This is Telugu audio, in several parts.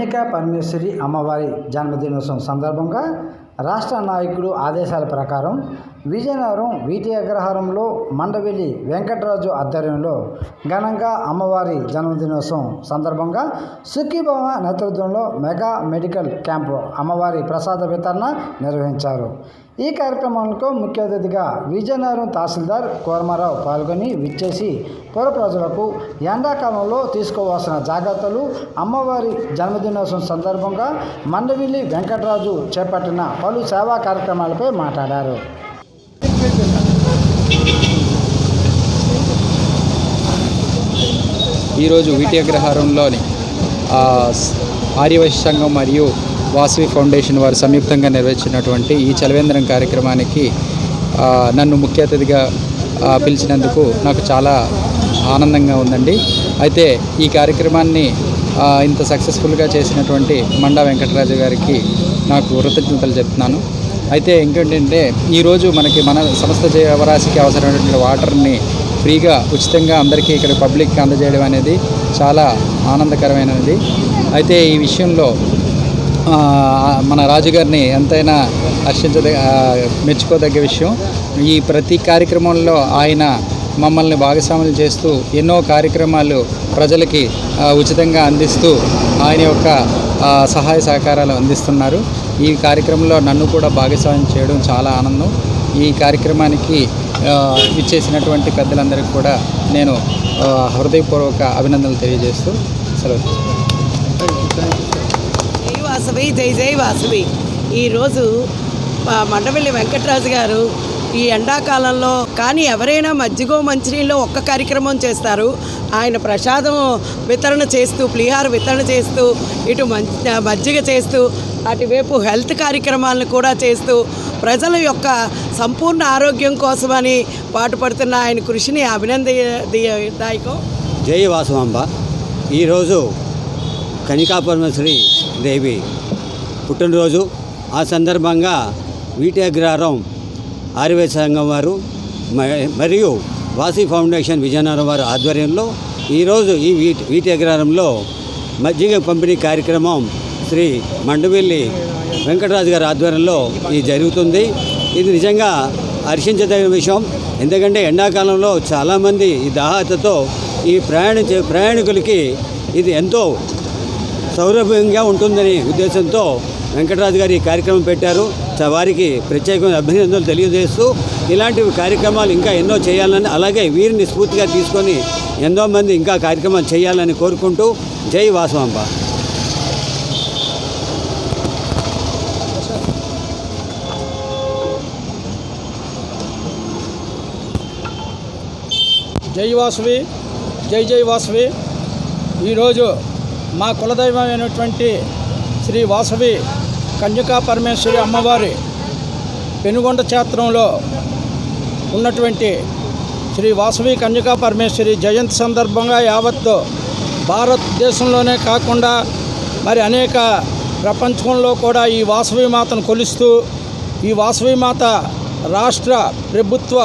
కన్యకా పరమేశ్వరి అమ్మవారి జన్మదినోత్సవం సందర్భంగా రాష్ట్ర నాయకుడు ఆదేశాల ప్రకారం విజయనగరం వీటి అగ్రహారంలో మండవెల్లి వెంకటరాజు ఆధ్వర్యంలో ఘనంగా అమ్మవారి జన్మదినోత్సవం సందర్భంగా సుఖీభవ నేతృత్వంలో మెగా మెడికల్ క్యాంపు అమ్మవారి ప్రసాద వితరణ నిర్వహించారు. ఈ కార్యక్రమానికి ముఖ్య అతిథిగా విజయనగరం తహసీల్దార్ కోరమారావు పాల్గొని విచ్చేసి పుర ప్రజలకు ఎండాకాలంలో తీసుకోవాల్సిన జాగ్రత్తలు, అమ్మవారి జన్మదినోత్సవం సందర్భంగా మండవెల్లి వెంకటరాజు చేపట్టిన పలు సేవా కార్యక్రమాలపై మాట్లాడారు. ఈరోజు వీటి అగ్రహారంలోని ఆర్యవైశ్య సంఘం మరియు వాసవి ఫౌండేషన్ వారు సంయుక్తంగా నిర్వహించినటువంటి ఈ చలవేంద్రం కార్యక్రమానికి నన్ను ముఖ్య అతిథిగా పిలిచినందుకు నాకు చాలా ఆనందంగా ఉందండి. అయితే ఈ కార్యక్రమాన్ని ఇంత సక్సెస్ఫుల్గా చేసినటువంటి మండా వెంకటరాజు గారికి నాకు కృతజ్ఞతలు చెప్తున్నాను. అయితే ఇంకేంటంటే ఈరోజు మన సంస్థ జీవరాశికి అవసరమైనటువంటి వాటర్ని ఫ్రీగా ఉచితంగా అందరికీ ఇక్కడ పబ్లిక్కి అందజేయడం అనేది చాలా ఆనందకరమైనది. అయితే ఈ విషయంలో మన రాజుగారిని ఎంతైనా మెచ్చుకోదగ్గ విషయం. ఈ ప్రతి కార్యక్రమంలో ఆయన మమ్మల్ని భాగస్వాములు చేస్తూ ఎన్నో కార్యక్రమాలు ప్రజలకి ఉచితంగా అందిస్తూ ఆయన యొక్క సహాయ సహకారాలు అందిస్తున్నారు. ఈ కార్యక్రమంలో నన్ను కూడా భాగస్వామ్యం చేయడం చాలా ఆనందం. ఈ కార్యక్రమానికి ఇచ్చేసినటువంటి పెద్దలందరికీ కూడా నేను హృదయపూర్వక అభినందనలు తెలియజేస్తూ సెలవు. వాసవి జై వాసవి. ఈరోజు మండవెల్లి వెంకటరాజు గారు ఈ ఎండాకాలంలో కానీ ఎవరైనా మజ్జిగో మంచినీళ్ళు ఒక్క కార్యక్రమం చేస్తారు. ఆయన ప్రసాదం వితరణ చేస్తూ, పులిహార వితరణ చేస్తూ, ఇటు మజ్జిగ చేస్తూ, అటువైపు హెల్త్ కార్యక్రమాలను కూడా చేస్తూ ప్రజల యొక్క సంపూర్ణ ఆరోగ్యం కోసమని పాటుపడుతున్న ఆయన కృషిని అభినందనదాయకం. జై వాసవాంబ. ఈరోజు కన్యకా పరమేశ్వరి దేవి పుట్టినరోజు. ఆ సందర్భంగా వీటి అగ్రహారం ఆర్యవైశ్య సంఘం వారు మరియు వాసవి ఫౌండేషన్ విజయనగరం వారి ఆధ్వర్యంలో ఈరోజు ఈ వీటి అగ్రహారంలో మజ్జిగ పంపిణీ కార్యక్రమం శ్రీ మండవెల్లి వెంకటరాజు గారి ఆధ్వర్యంలో ఇది జరుగుతుంది. ఇది నిజంగా హర్షించదగిన విషయం. ఎందుకంటే ఎండాకాలంలో చాలామంది ఈ దాహతతో ఈ ప్రయాణికులకి ఇది ఎంతో సౌలభ్యంగా ఉంటుందనే ఉద్దేశంతో వెంకటరాజు గారు ఈ కార్యక్రమం పెట్టారు. వారికి ప్రత్యేకమైన అభినందనలు తెలియజేస్తూ ఇలాంటి కార్యక్రమాలు ఇంకా ఎన్నో చేయాలని, అలాగే వీరిని స్ఫూర్తిగా తీసుకొని ఎంతోమంది ఇంకా కార్యక్రమాలు చేయాలని కోరుకుంటూ జై వాసవాంబ. జై వాసవి, జై వాసవి. ఈరోజు మా కులదైవమైనటువంటి శ్రీ వాసవి కన్యకా పరమేశ్వరి అమ్మవారి పెనుగొండ క్షేత్రంలో ఉన్నటువంటి శ్రీ వాసవి కన్యకా పరమేశ్వరి జయంతి సందర్భంగా యావత్తు భారతదేశంలోనే కాకుండా మరి అనేక ప్రపంచంలో కూడా ఈ వాసవి మాతను కొలుస్తూ ఈ వాసవి మాత రాష్ట్ర ప్రభుత్వ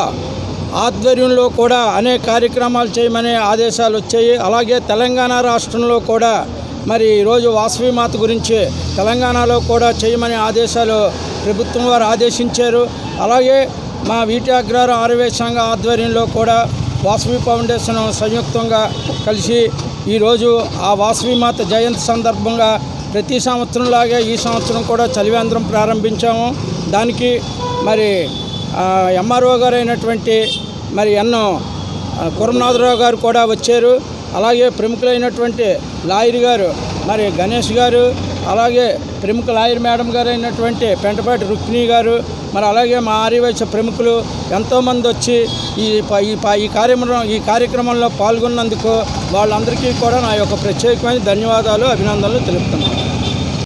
ఆధ్వర్యంలో కూడా అనేక కార్యక్రమాలు చేయమనే ఆదేశాలు వచ్చాయి. అలాగే తెలంగాణ రాష్ట్రంలో కూడా మరి ఈరోజు వాసవి మాత గురించి తెలంగాణలో కూడా చేయమనే ఆదేశాలు ప్రభుత్వం వారు ఆదేశించారు. అలాగే మా వీటి అగ్రహారం ఆర్యవైశ్య సంఘ ఆధ్వర్యంలో కూడా వాసవి ఫౌండేషన్ సంయుక్తంగా కలిసి ఈరోజు ఆ వాసవి మాత జయంతి సందర్భంగా ప్రతి సంవత్సరంలాగే ఈ సంవత్సరం కూడా చలివేంద్రం ప్రారంభించాము. దానికి మరి ఎంఆర్ఓ గారు అయినటువంటి మరి కురంనాథరావు గారు కూడా వచ్చారు. అలాగే ప్రముఖులైనటువంటి లాయర్ గారు మరి గణేష్ గారు, అలాగే ప్రముఖ లాయర్ మేడం గారు అయినటువంటి పెంటపాటి రుక్మిణి గారు, మరి అలాగే మా ఆర్యవైశ్య ప్రముఖులు ఎంతోమంది వచ్చి ఈ కార్యక్రమంలో పాల్గొన్నందుకు వాళ్ళందరికీ కూడా నా యొక్క ప్రత్యేకమైన ధన్యవాదాలు, అభినందనలు తెలుపుతున్నాను.